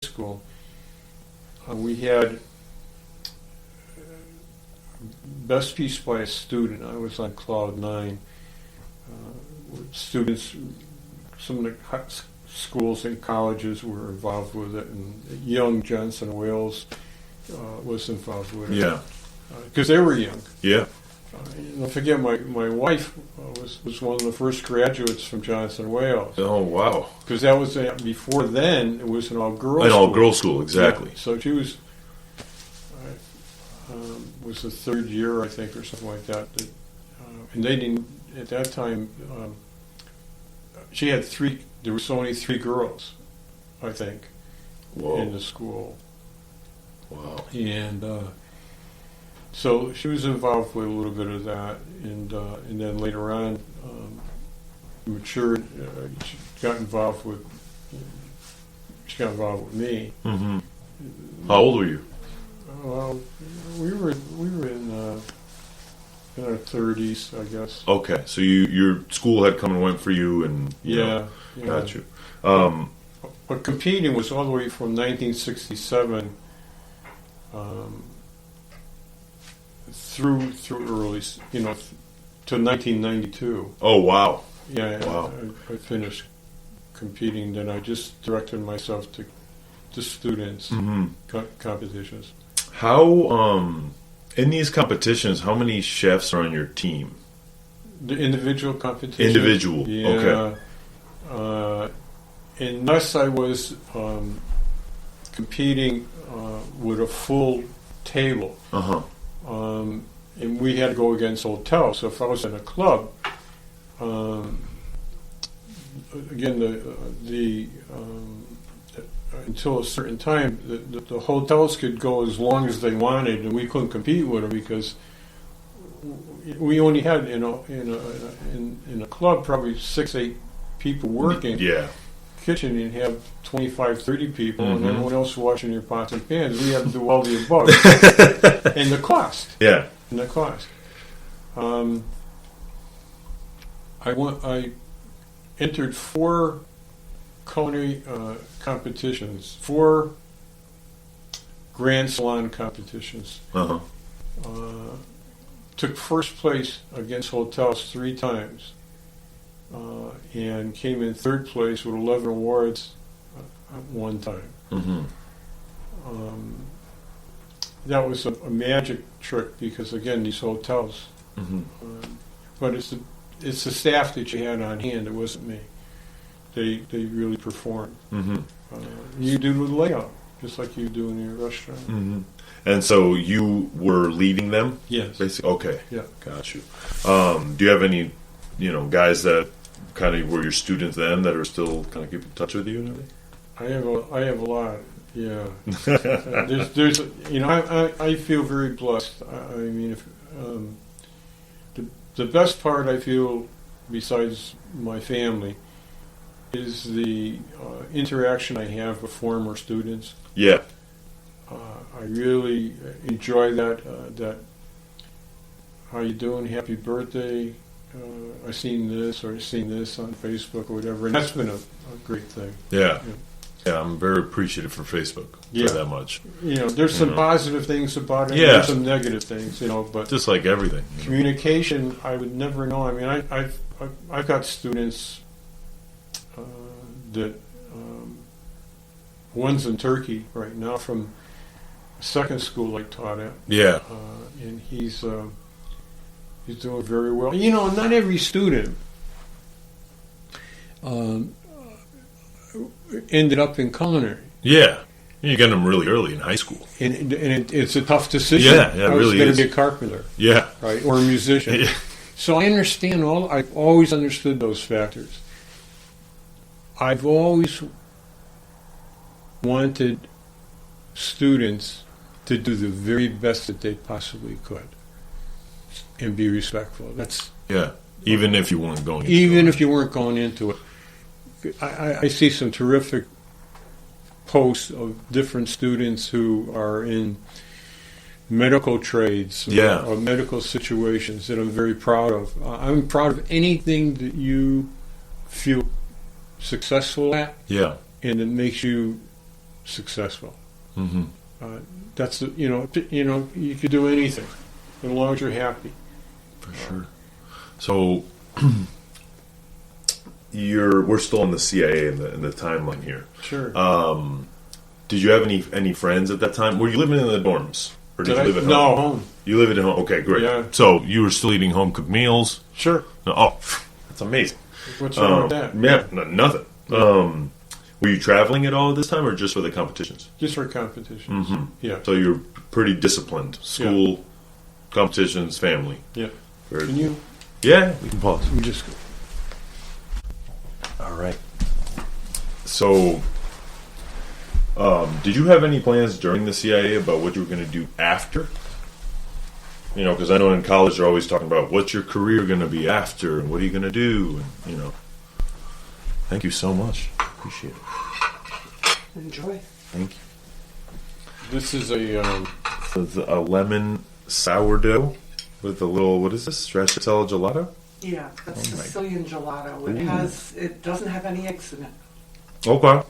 school, we had best piece by a student. I was on cloud nine. Students, some of the schools and colleges were involved with it, and young Johnson Wales was involved with it. Yeah. Because they were young. Yeah. Don't forget, my wife was one of the first graduates from Johnson Wales. Oh, wow. Because that was before then. It was an all-girls school. An all-girls school, exactly. Yeah. So she was the third year, I think, or something like that. And they didn't at that time. She had three. There was only three girls, I think, in the school. Wow. And so she was involved with a little bit of that, and then later on, matured. She got involved with me. Mm-hmm. How old were you? Well, we were in our 30s, I guess. Okay, so your school had come and went for you, and yeah. Got you. But competing was all the way from 1967 through early, to 1992. Oh, wow. Yeah, wow. I finished competing. Then I just directed myself to students competitions. How in these competitions, how many chefs are on your team? The individual competition. Individual. Yeah. Okay. Unless I was competing with a full table. Uh-huh. And we had to go against hotels. So if I was in a club, again, the until a certain time, the hotels could go as long as they wanted, and we couldn't compete with them because we only had in a club probably 6-8 people working. Yeah. Kitchen, you'd have 25, 30 people, and everyone else washing your pots and pans. We had to do all the above, and the cost. Yeah. And the cost. I entered 4 culinary competitions, 4 Grand Salon competitions. Uh-huh. Took first place against hotels 3 times, and came in third place with 11 awards one time. Mm-hmm. That was a magic trick because, again, these hotels. But it's the staff that you had on hand. It wasn't me. They really performed. You do the layout just like you do in your restaurant. And so you were leading them? Yes. Basically. Okay. Yeah. Got you. Do you have any, guys that kind of were your students then that are still kind of keep in touch with you and everything? I have a lot. Yeah. there's I feel very blessed. I mean, the best part I feel, besides my family, is the interaction I have with former students. Yeah. I really enjoy that. How you doing? Happy birthday. I seen this on Facebook or whatever, and that's been a great thing. Yeah. Yeah, I'm very appreciative for Facebook for that much. There's some positive things about it, and there's some negative things, but just like everything. Communication, I would never know. I mean, I've got students that one's in Turkey right now from second school I taught at. Yeah. And he's doing very well. Not every student ended up in culinary. Yeah. You get them really early in high school. And it's a tough decision. Yeah, it really is. I was going to be a carpenter. Yeah. Right, or a musician. Yeah. So I understand I've always understood those factors. I've always wanted students to do the very best that they possibly could and be respectful. That's even if you weren't going into if you weren't going into it. I see some terrific posts of different students who are in medical trades or medical situations that I'm very proud of. I'm proud of anything that you feel successful at, Yeah. and it makes you successful. Mm-hmm. That's you could do anything as long as you're happy. For sure. So we're still in the CIA in the timeline here. Sure. Did you have any friends at that time? Were you living in the dorms, or did you live at home? No, home. You lived at home. Okay, great. Yeah. So you were still eating home cooked meals. Sure. Oh, that's amazing. What's wrong with that? Yeah, nothing. Were you traveling at all at this time, or just for the competitions? Just for competitions. Mm-hmm. Yeah. So you're pretty disciplined. School, competitions, family. Yeah. Very Can you? Yeah, we can pause. We just. All right. So, did you have any plans during the CIA about what you were going to do after? You know, because I know in college they're always talking about what's your career going to be after, and what are you going to do, and Thank you so much. Appreciate it. Enjoy. Thank you. This is a lemon sourdough with a little, what is this? Stracciatella gelato? Yeah, that's Oh my- Sicilian gelato. Ooh. It doesn't have any eggs in it. Okay.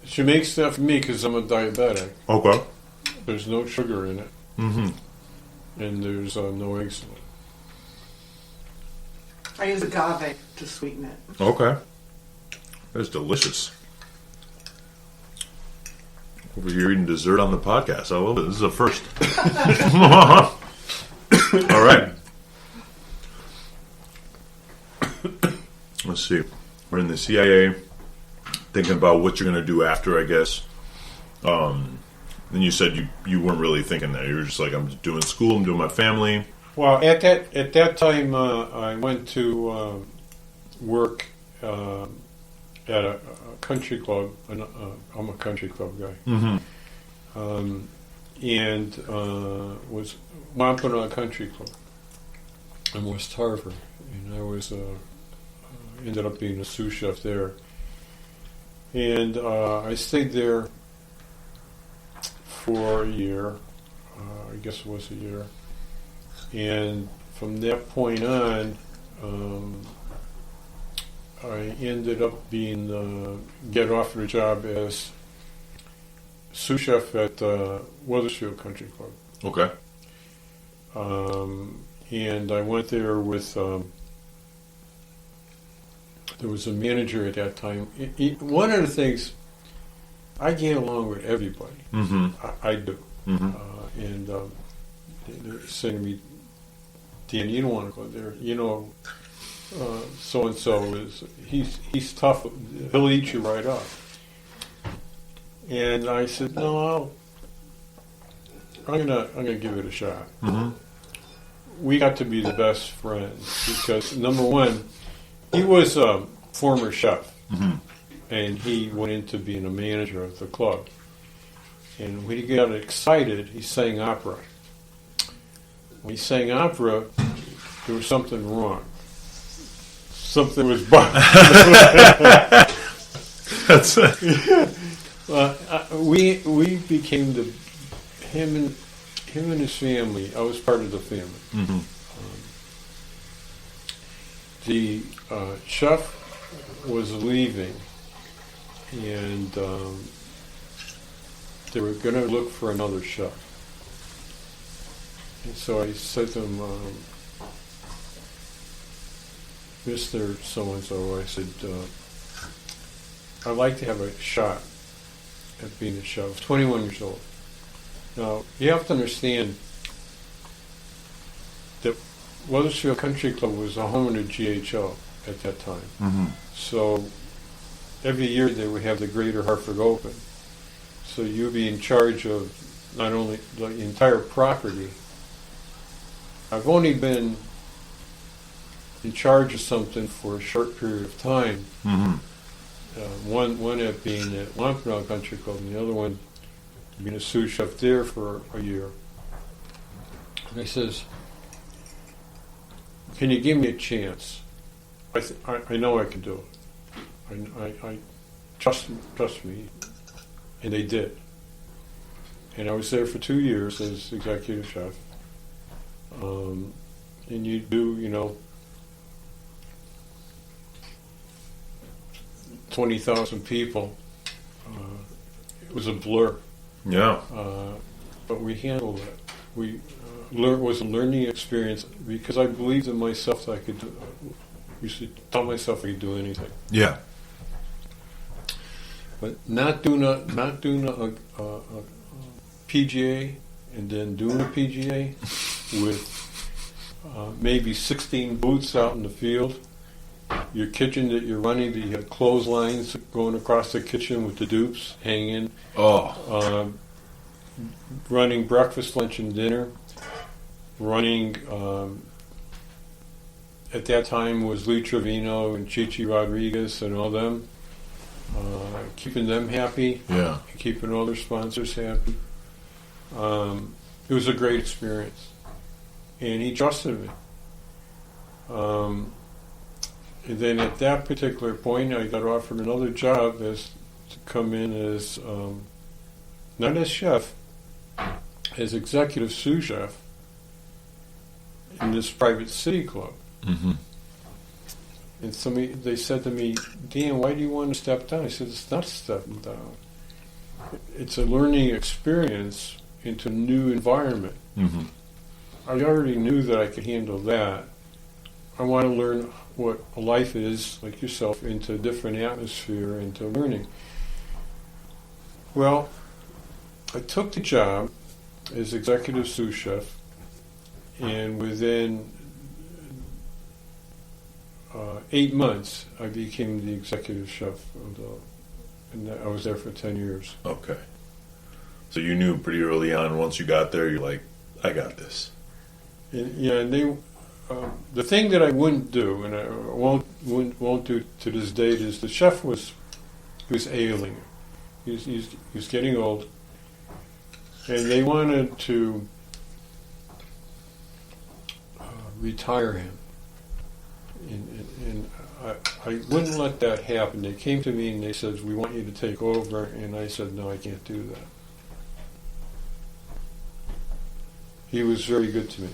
she makes that for me because I'm a diabetic. Okay. There's no sugar in it, Mm-hmm. and there's no eggs in it. I use agave to sweeten it. Okay. That's delicious. Over here eating dessert on the podcast. I love it. This is a first. All right. Let's see. We're in the CIA, thinking about what you're going to do after, I guess. Then you said you weren't really thinking that. You were just like, I'm doing school, I'm doing my family. Well, at that time, I went to work at a country club. I'm a country club guy, Mm-hmm. and was Wampanoag Country Club in West Harvard, and I was ended up being a sous chef there, and I stayed there for a year. I guess it was a year. And from that point on, I ended up get offered a job as sous chef at Wethersfield Country Club. Okay. And I went there with, there was a manager at that time. One of the things, I get along with everybody. Mm-hmm. I do. Mm-hmm. And they're saying to me, Dan, you don't want to go there. So and so is he's tough. He'll eat you right up. And I said, no, I'm gonna give it a shot. Mm-hmm. We got to be the best friends because number one, he was a former chef, Mm-hmm. and he went into being a manager of the club. And when he got excited, he sang opera. When he sang opera, there was something wrong. Something was bugged. That's it. We became him and his family. I was part of the family. Mm-hmm. The chef was leaving, and they were going to look for another chef. And so I said to him, Mr. So-and-so, I said, I'd like to have a shot at being a chef. I was 21 years old. Now, you have to understand that Wethersfield Country Club was a home of the GHO at that time. Mm-hmm. So every year they would have the Greater Hartford Open. So you'd be in charge of not only the entire property. I've only been in charge of something for a short period of time. Mm-hmm. One at being at Wampanoag Country Club, and the other one being a sous chef there for a year. And I says, "Can you give me a chance? I know I can do it. I trust me," and they did. And I was there for 2 years as executive chef. And you do, 20,000 people was a blur. Yeah. But we handled it. We was a learning experience because I believed in myself that I could. Used to tell myself I could do anything. Yeah. But not doing a PGA and then doing a PGA with maybe 16 booths out in the field. Your kitchen that you're running, that you have clotheslines going across the kitchen with the dupes hanging. Oh. Running breakfast, lunch, and dinner. Running, at that time was Lee Trevino and Chichi Rodriguez and all them. Keeping them happy. Yeah. Keeping all their sponsors happy. It was a great experience. And he trusted me. And then at that particular point, I got offered another job to come in as, not as chef, as executive sous chef in this private city club. Mm-hmm. And they said to me, Dan, why do you want to step down? I said, it's not stepping down. It's a learning experience into a new environment. Mm-hmm. I already knew that I could handle that. I want to learn what a life is, like yourself, into a different atmosphere, into learning. Well, I took the job as executive sous chef, and within 8 months, I became the executive chef, and I was there for 10 years. Okay. So you knew pretty early on, once you got there, you're like, I got this. And, yeah, and they, the thing that I wouldn't do, and I won't do to this date, is the chef was ailing. He's getting old, and they wanted to retire him. And I wouldn't let that happen. They came to me and they said, we want you to take over, and I said, no, I can't do that. He was very good to me.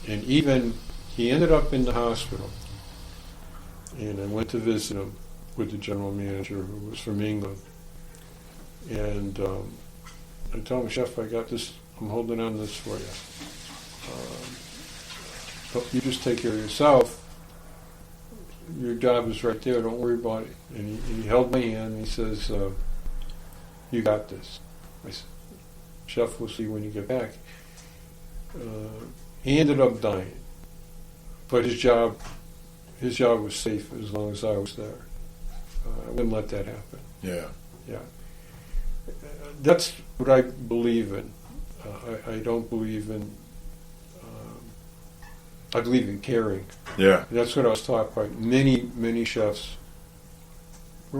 And even, he ended up in the hospital, and I went to visit him with the general manager, who was from England. And I told him, Chef, I got this, I'm holding on this for you. But you just take care of yourself. Your job is right there, don't worry about it. And he held my hand and he says, you got this. I said, Chef, we'll see when you get back. He ended up dying. But his job was safe as long as I was there. I wouldn't let that happen. Yeah. Yeah. That's what I believe in. I don't believe in, I believe in caring. Yeah. That's what I was taught by many, many chefs. We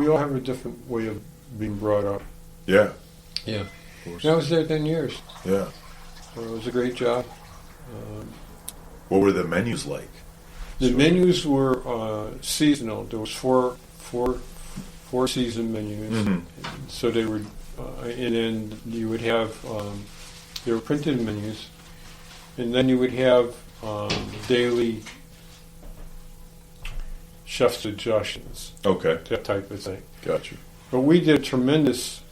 all have a different way of being brought up. Yeah. Yeah. Of course. And I was there 10 years. Yeah. It was a great job. What were the menus like? The menus were seasonal. There was four season menus. Mm-hmm. So they were, and then you would have, they were printed menus, and then you would have daily chef suggestions. Okay. That type of thing. Gotcha. But we did tremendous.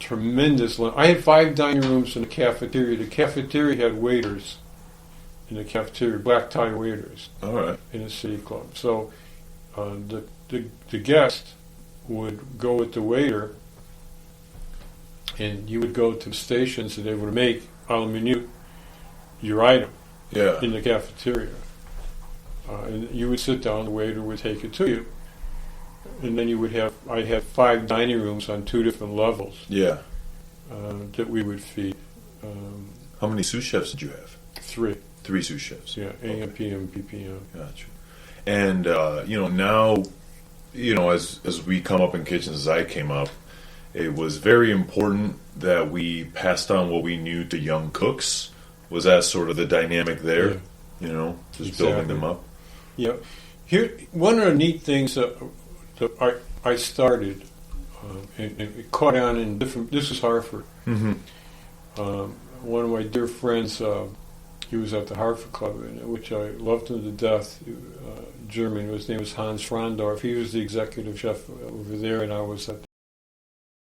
I had 5 dining rooms in the cafeteria. The cafeteria had waiters in the cafeteria, black tie waiters. All right. In the city club. So the guest would go with the waiter, and you would go to the stations, and they would make a la minute your item in the cafeteria. And you would sit down, the waiter would take it to you. And then I had 5 dining rooms on 2 different levels. Yeah. That we would feed. How many sous chefs did you have? 3. 3 sous chefs. Yeah, AM, PM, PPM. Gotcha. And now, as we come up in kitchens, as I came up, it was very important that we passed on what we knew to young cooks. Was that sort of the dynamic there? Yeah. Just building them up. Yeah. Here, one of the neat things that I started, and it caught on in different. This is Hartford. Mm-hmm. One of my dear friends, He was at the Hartford Club, which I loved him to death. German. His name was Hans Frandorf. He was the executive chef over there, and I was at